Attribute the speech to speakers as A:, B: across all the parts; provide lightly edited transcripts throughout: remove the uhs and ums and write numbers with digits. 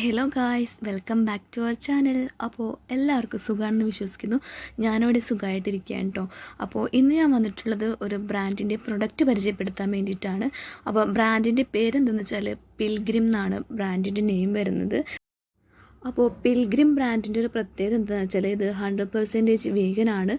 A: Hello guys, welcome back to our channel. അപ്പോൾ എല്ലാവർക്കും സുഖമാണെന്ന് വിശ്വസിക്കുന്നു. ഞാനിവിടെ സുഖമായിട്ടിരിക്കുകയാണ് കേട്ടോ. അപ്പോൾ ഇന്ന് ഞാൻ വന്നിട്ടുള്ളത് ഒരു ബ്രാൻഡിൻ്റെ പ്രൊഡക്റ്റ് പരിചയപ്പെടുത്താൻ വേണ്ടിയിട്ടാണ്. അപ്പോൾ ബ്രാൻഡിൻ്റെ പേരെന്തെന്ന് വെച്ചാൽ പിൽഗ്രിം എന്നാണ് ബ്രാൻഡിൻ്റെ നെയിം വരുന്നത്. അപ്പോൾ പിൽഗ്രിം ബ്രാൻഡിൻ്റെ ഒരു പ്രത്യേകത എന്താണെന്ന് വെച്ചാൽ ഇത് 100% വീഗനാണ്.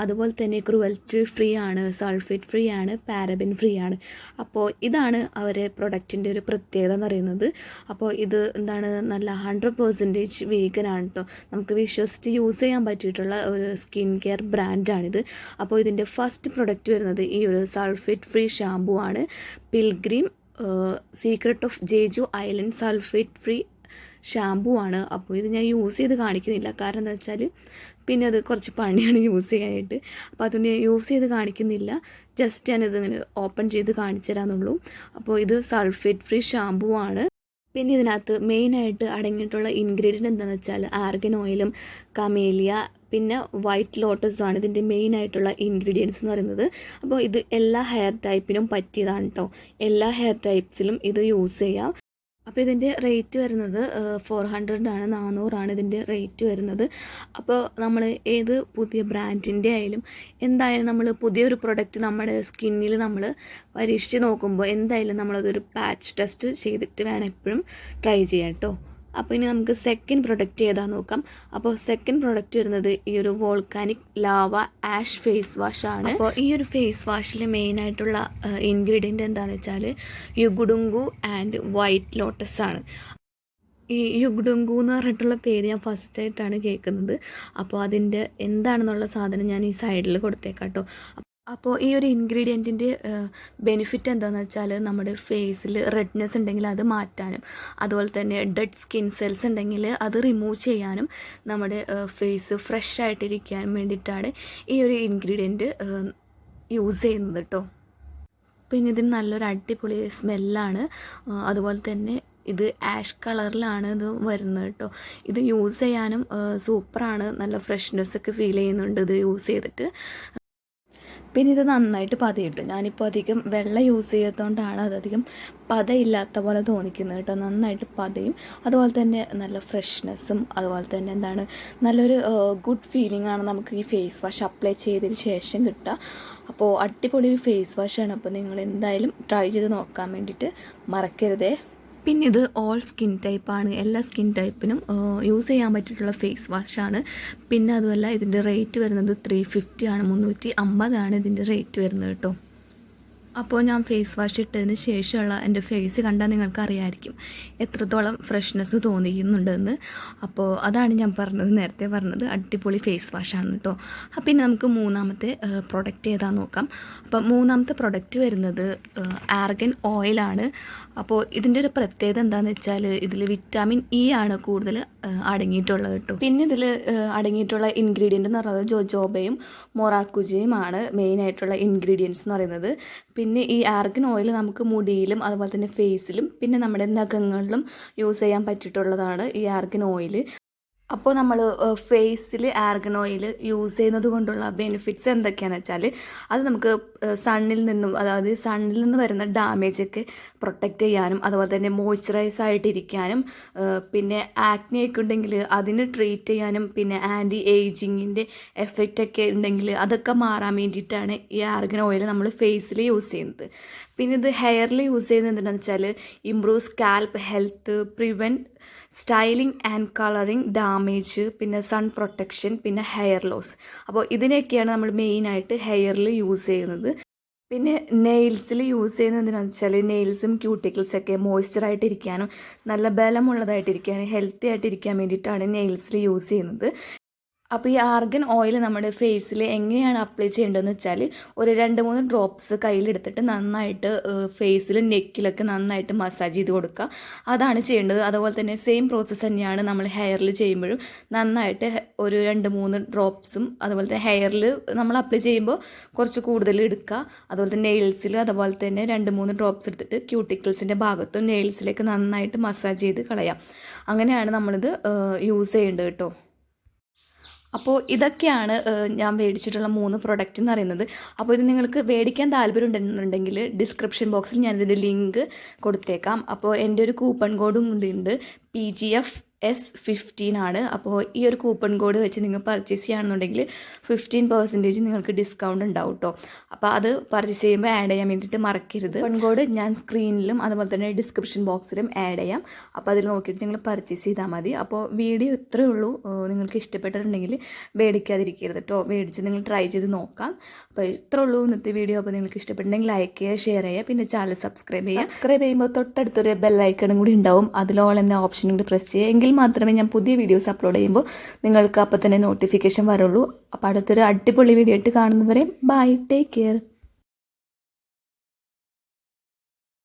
A: അതുപോലെ തന്നെ ക്രുവൽറ്റി ഫ്രീ ആണ്, സൾഫേറ്റ് ഫ്രീ ആണ്, പാരബിൻ ഫ്രീ ആണ്. അപ്പോൾ ഇതാണ് അവരെ പ്രൊഡക്റ്റിൻ്റെ ഒരു പ്രത്യേകത എന്ന് പറയുന്നത്. അപ്പോൾ ഇത് എന്താണ്, നല്ല 100% വീഗനാണ് കേട്ടോ. നമുക്ക് വിശ്വസിച്ച് യൂസ് ചെയ്യാൻ പറ്റിയിട്ടുള്ള ഒരു സ്കിൻ കെയർ ബ്രാൻഡാണിത്. അപ്പോൾ ഇതിൻ്റെ ഫസ്റ്റ് പ്രൊഡക്റ്റ് വരുന്നത് ഈ ഒരു സൾഫേറ്റ് ഫ്രീ ഷാമ്പു ആണ്. Pilgrim secret of JeJu island sulphate free shampoo ആണ്. അപ്പോൾ ഇത് ഞാൻ യൂസ് ചെയ്ത് കാണിക്കുന്നില്ല, കാരണം എന്താ വെച്ചാൽ പിന്നെ അത് കുറച്ച് പണിയാണ് യൂസ് ചെയ്യാനായിട്ട്. അപ്പോൾ അതുകൊണ്ട് ഞാൻ യൂസ് ചെയ്ത് കാണിക്കുന്നില്ല, ജസ്റ്റ് ഞാനിത് ഇങ്ങനെ ഓപ്പൺ ചെയ്ത് കാണിച്ചു തരാമെന്നുള്ളൂ. അപ്പോൾ ഇത് സൾഫേറ്റ് ഫ്രീ ഷാമ്പു ആണ്. പിന്നെ ഇതിനകത്ത് മെയിനായിട്ട് അടങ്ങിയിട്ടുള്ള ഇൻഗ്രീഡിയൻറ്റ് എന്താണെന്ന് വെച്ചാൽ ആർഗൻ ഓയിലും കമേലിയ പിന്നെ വൈറ്റ് ലോട്ടസുമാണ് ഇതിൻ്റെ മെയിനായിട്ടുള്ള ഇൻഗ്രീഡിയൻസ് എന്ന് പറയുന്നത്. അപ്പോൾ ഇത് എല്ലാ ഹെയർ ടൈപ്പിനും പറ്റിയതാണ് കേട്ടോ. എല്ലാ ഹെയർ ടൈപ്സിലും ഇത് യൂസ് ചെയ്യാം. അപ്പോൾ ഇതിൻ്റെ റേറ്റ് വരുന്നത് 400 ആണ്, 400 ഇതിൻ്റെ റേറ്റ് വരുന്നത്. അപ്പോൾ നമ്മൾ ഏത് പുതിയ ബ്രാൻഡിൻ്റെ ആയാലും എന്തായാലും നമ്മൾ പുതിയൊരു പ്രൊഡക്റ്റ് നമ്മുടെ സ്കിന്നിൽ നമ്മൾ പരീക്ഷിച്ച് നോക്കുമ്പോൾ എന്തായാലും നമ്മളതൊരു പാച്ച് ടെസ്റ്റ് ചെയ്തിട്ട് വേണം എപ്പോഴും ട്രൈ ചെയ്യാൻ കേട്ടോ. അപ്പോൾ ഇനി നമുക്ക് സെക്കൻഡ് പ്രൊഡക്റ്റ് ഏതാണെന്ന് നോക്കാം. അപ്പോൾ സെക്കൻഡ് പ്രൊഡക്റ്റ് വരുന്നത് ഈ ഒരു volcanic lava ash face wash ആണ്. അപ്പോൾ ഈ ഒരു ഫേസ് വാഷിൽ മെയിനായിട്ടുള്ള ഇൻഗ്രീഡിയൻറ്റ് എന്താണെന്ന് വെച്ചാൽ യുഗുഡുങ്കു ആൻഡ് വൈറ്റ് ലോട്ടസ് ആണ്. ഈ യുഗ്ഡുങ്കു എന്ന് പറഞ്ഞിട്ടുള്ള പേര് ഞാൻ ഫസ്റ്റായിട്ടാണ് കേൾക്കുന്നത്. അപ്പോൾ അതിൻ്റെ എന്താണെന്നുള്ള സാധനം ഞാൻ ഈ സൈഡിൽ കൊടുത്തേക്കാം കേട്ടോ. അപ്പോൾ ഈ ഒരു ഇൻഗ്രീഡിയൻറ്റിൻ്റെ ബെനിഫിറ്റ് എന്താണെന്ന് വെച്ചാൽ നമ്മുടെ ഫേസിൽ റെഡ്നെസ് ഉണ്ടെങ്കിൽ അത് മാറ്റാനും, അതുപോലെ തന്നെ ഡെഡ് സ്കിൻ സെൽസ് ഉണ്ടെങ്കിൽ അത് റിമൂവ് ചെയ്യാനും, നമ്മുടെ ഫേസ് ഫ്രഷ് ആയിട്ടിരിക്കാനും വേണ്ടിയിട്ടാണ് ഈ ഒരു ഇൻഗ്രീഡിയൻറ്റ് യൂസ് ചെയ്യുന്നത് കേട്ടോ. പിന്നെ ഇതിന് നല്ലൊരു അടിപൊളി സ്മെല്ലാണ്. അതുപോലെ തന്നെ ഇത് ആഷ് കളറിലാണ് ഇത് വരുന്നത് കേട്ടോ. ഇത് യൂസ് ചെയ്യാനും സൂപ്പറാണ്, നല്ല ഫ്രഷ്നെസ്സൊക്കെ ഫീൽ ചെയ്യുന്നുണ്ട് ഇത് യൂസ് ചെയ്തിട്ട്. പിന്നെ ഇത് നന്നായിട്ട് പതയിട്ടു. ഞാനിപ്പോൾ അധികം വെള്ളം യൂസ് ചെയ്യാത്തതുകൊണ്ടാണ് അതധികം പതയില്ലാത്ത പോലെ തോന്നിക്കുന്നത് കേട്ടോ. നന്നായിട്ട് പതയും, അതുപോലെ തന്നെ നല്ല ഫ്രഷ്നെസ്സും, അതുപോലെ തന്നെ എന്താണ് നല്ലൊരു ഗുഡ് ഫീലിംഗ് ആണ് നമുക്ക് ഈ ഫേസ് വാഷ് അപ്ലൈ ചെയ്തതിന് ശേഷം കിട്ടുക. അപ്പോൾ അടിപൊളി ഫേസ് വാഷാണ്. അപ്പോൾ നിങ്ങൾ എന്തായാലും ട്രൈ ചെയ്ത് നോക്കാൻ വേണ്ടിയിട്ട് മറക്കരുതേ. പിന്നെ ഇത് ഓൾ സ്കിൻ ടൈപ്പാണ്, എല്ലാ സ്കിൻ ടൈപ്പിനും യൂസ് ചെയ്യാൻ പറ്റിയിട്ടുള്ള ഫേസ് വാഷാണ്. പിന്നെ അതുമല്ല ഇതിൻ്റെ റേറ്റ് വരുന്നത് 350 ആണ്, 350 ഇതിൻ്റെ റേറ്റ് വരുന്നത് കേട്ടോ. അപ്പോൾ ഞാൻ ഫേസ് വാഷ് ഇട്ടതിന് ശേഷമുള്ള എൻ്റെ ഫേസ് കണ്ടാൽ നിങ്ങൾക്ക് അറിയാമായിരിക്കും എത്രത്തോളം ഫ്രഷ്നെസ് തോന്നിക്കുന്നുണ്ടെന്ന്. അപ്പോൾ അതാണ് ഞാൻ നേരത്തെ പറഞ്ഞത് അടിപൊളി ഫേസ് വാഷാണ് കേട്ടോ. പിന്നെ നമുക്ക് മൂന്നാമത്തെ പ്രൊഡക്റ്റ് ഏതാണെന്ന് നോക്കാം. അപ്പോൾ മൂന്നാമത്തെ പ്രൊഡക്റ്റ് വരുന്നത് ആർഗൻ ഓയിലാണ്. അപ്പോൾ ഇതിൻ്റെ ഒരു പ്രത്യേകത എന്താണെന്ന് വെച്ചാൽ ഇതിൽ വിറ്റാമിൻ ഇ ആണ് കൂടുതൽ അടങ്ങിയിട്ടുള്ളത് കേട്ടോ. പിന്നെ ഇതിൽ അടങ്ങിയിട്ടുള്ള ഇൻഗ്രീഡിയൻ്റ് എന്ന് പറയുന്നത് ജോജോബയും മൊറാക്കുജയും ആണ് മെയിനായിട്ടുള്ള ഇൻഗ്രീഡിയൻസ് എന്ന് പറയുന്നത്. പിന്നെ ഈ ആർഗൻ ഓയിൽ നമുക്ക് മുടിയിലും അതുപോലെ തന്നെ ഫേസിലും പിന്നെ നമ്മുടെ നഖങ്ങളിലും യൂസ് ചെയ്യാൻ പറ്റിയിട്ടുള്ളതാണ് ഈ ആർഗൻ ഓയിൽ. അപ്പോൾ നമ്മൾ ഫേസിൽ ആർഗൻ ഓയിൽ യൂസ് ചെയ്യുന്നത് കൊണ്ടുള്ള ബെനിഫിറ്റ്സ് എന്തൊക്കെയാണെന്ന് വെച്ചാൽ അത് നമുക്ക് സണ്ണിൽ നിന്നും, അതായത് സണ്ണിൽ നിന്ന് വരുന്ന ഡാമേജൊക്കെ പ്രൊട്ടക്റ്റ് ചെയ്യാനും, അതുപോലെ തന്നെ മോയ്സ്ചറൈസ് ആയിട്ടിരിക്കാനും, പിന്നെ ആക്നെയൊക്കെ ഉണ്ടെങ്കിൽ അതിന് ട്രീറ്റ് ചെയ്യാനും, പിന്നെ ആൻറ്റി ഏജിങ്ങിൻ്റെ എഫക്റ്റൊക്കെ ഉണ്ടെങ്കിൽ അതൊക്കെ മാറാൻ വേണ്ടിയിട്ടാണ് ഈ ആർഗൻ ഓയിൽ നമ്മൾ ഫേസിൽ യൂസ് ചെയ്യുന്നത്. പിന്നെ ഇത് ഹെയറിൽ യൂസ് ചെയ്യുന്നത് എന്താണെന്ന് വെച്ചാൽ improve scalp health, prevent styling and colouring damage, പിന്നെ സൺ പ്രൊട്ടക്ഷൻ, പിന്നെ ഹെയർ ലോസ്. അപ്പോൾ ഇതിനൊക്കെയാണ് നമ്മൾ മെയിനായിട്ട് ഹെയറിൽ യൂസ് ചെയ്യുന്നത്. പിന്നെ നെയിൽസിൽ യൂസ് ചെയ്യുന്നത് എന്താണെന്ന് വെച്ചാൽ നെയിൽസും ക്യൂട്ടിക്കിൾസൊക്കെ മോയ്സ്ചറായിട്ടിരിക്കാനും നല്ല ബലമുള്ളതായിട്ടിരിക്കാനും ഹെൽത്തി ആയിട്ടിരിക്കാൻ വേണ്ടിയിട്ടാണ് നെയിൽസിൽ യൂസ് ചെയ്യുന്നത്. അപ്പോൾ ഈ ആർഗൻ ഓയിൽ നമ്മുടെ ഫേസിൽ എങ്ങനെയാണ് അപ്ലൈ ചെയ്യേണ്ടതെന്ന് വെച്ചാൽ ഒരു 2-3 ഡ്രോപ്സ് കയ്യിലെടുത്തിട്ട് നന്നായിട്ട് ഫേസിലും നെക്കിലൊക്കെ നന്നായിട്ട് മസാജ് ചെയ്ത് കൊടുക്കുക, അതാണ് ചെയ്യേണ്ടത്. അതുപോലെ തന്നെ സെയിം പ്രോസസ്സ് തന്നെയാണ് നമ്മൾ ഹെയറിൽ ചെയ്യുമ്പോഴും നന്നായിട്ട് ഒരു 2-3 ഡ്രോപ്സും അതുപോലെ തന്നെ ഹെയറിൽ നമ്മൾ അപ്ലൈ ചെയ്യുമ്പോൾ കുറച്ച് കൂടുതൽ എടുക്കുക. അതുപോലെ തന്നെ നെയിൽസിൽ അതുപോലെ തന്നെ 2-3 ഡ്രോപ്സ് എടുത്തിട്ട് ക്യൂട്ടിക്കിൾസിൻ്റെ ഭാഗത്തും നെയിൽസിലേക്ക് നന്നായിട്ട് മസാജ് ചെയ്ത് കളയാം. അങ്ങനെയാണ് നമ്മളിത് യൂസ് ചെയ്യേണ്ടത് കേട്ടോ. അപ്പോൾ ഇതൊക്കെയാണ് ഞാൻ മേടിച്ചിട്ടുള്ള 3 പ്രൊഡക്റ്റ് എന്ന് പറയുന്നത്. അപ്പോൾ ഇത് നിങ്ങൾക്ക് മേടിക്കാൻ താല്പര്യം ഉണ്ടെന്നുണ്ടെങ്കിൽ ഡിസ്ക്രിപ്ഷൻ ബോക്സിൽ ഞാനിതിൻ്റെ ലിങ്ക് കൊടുത്തേക്കാം. അപ്പോൾ എൻ്റെ ഒരു കൂപ്പൺ കോഡും ഉണ്ട്, PGFS15 ആണ്. അപ്പോൾ ഈ ഒരു കൂപ്പൺ കോഡ് വെച്ച് നിങ്ങൾ പർച്ചേസ് ചെയ്യുകയാണെന്നുണ്ടെങ്കിൽ 15% നിങ്ങൾക്ക് ഡിസ്കൗണ്ട് ഉണ്ടാവും കേട്ടോ. അപ്പോൾ അത് പർച്ചേസ് ചെയ്യുമ്പോൾ ആഡ് ചെയ്യാൻ വേണ്ടിയിട്ട് മറക്കരുത്. കൂപ്പൺ കോഡ് ഞാൻ സ്ക്രീനിലും അതുപോലെ തന്നെ ഡിസ്ക്രിപ്ഷൻ ബോക്സിലും ആഡ് ചെയ്യാം. അപ്പോൾ അതിൽ നോക്കിയിട്ട് നിങ്ങൾ പർച്ചേസ് ചെയ്താൽ മതി. അപ്പോൾ വീഡിയോ ഇത്രയേ ഉള്ളൂ. നിങ്ങൾക്ക് ഇഷ്ടപ്പെട്ടിട്ടുണ്ടെങ്കിൽ മേടിക്കാതിരിക്കരുത് കേട്ടോ, മേടിച്ച് നിങ്ങൾ ട്രൈ ചെയ്ത് നോക്കാം. അപ്പോൾ ഇത്രയേ ഉള്ളൂ ഇന്നത്തെ വീഡിയോ. അപ്പോൾ നിങ്ങൾക്ക് ഇഷ്ടപ്പെട്ടിട്ടുണ്ടെങ്കിൽ ലൈക്ക് ചെയ്യുക, ഷെയർ ചെയ്യുക, പിന്നെ ചാനൽ സബ്സ്ക്രൈബ് ചെയ്യുക. സബ്സ്ക്രൈബ് ചെയ്യുമ്പോൾ തൊട്ടടുത്തൊരു ബെല്ലൈക്കണും കൂടി ഉണ്ടാവും, അതിലോൾ എന്ന ഓപ്ഷനും കൂടി പ്രസ് ചെയ്യുക. എങ്കിൽ മാത്രമേ ഞാൻ പുതിയ വീഡിയോസ് അപ്ലോഡ് ചെയ്യുമ്പോൾ നിങ്ങൾക്ക് അപ്പോൾ തന്നെ നോട്ടിഫിക്കേഷൻ വരുള്ളൂ. അപ്പോൾ അടുത്തൊരു അടിപൊളി വീഡിയോ ആയിട്ട് കാണുന്നവരെ ബൈ, ടേക്ക് കെയർ.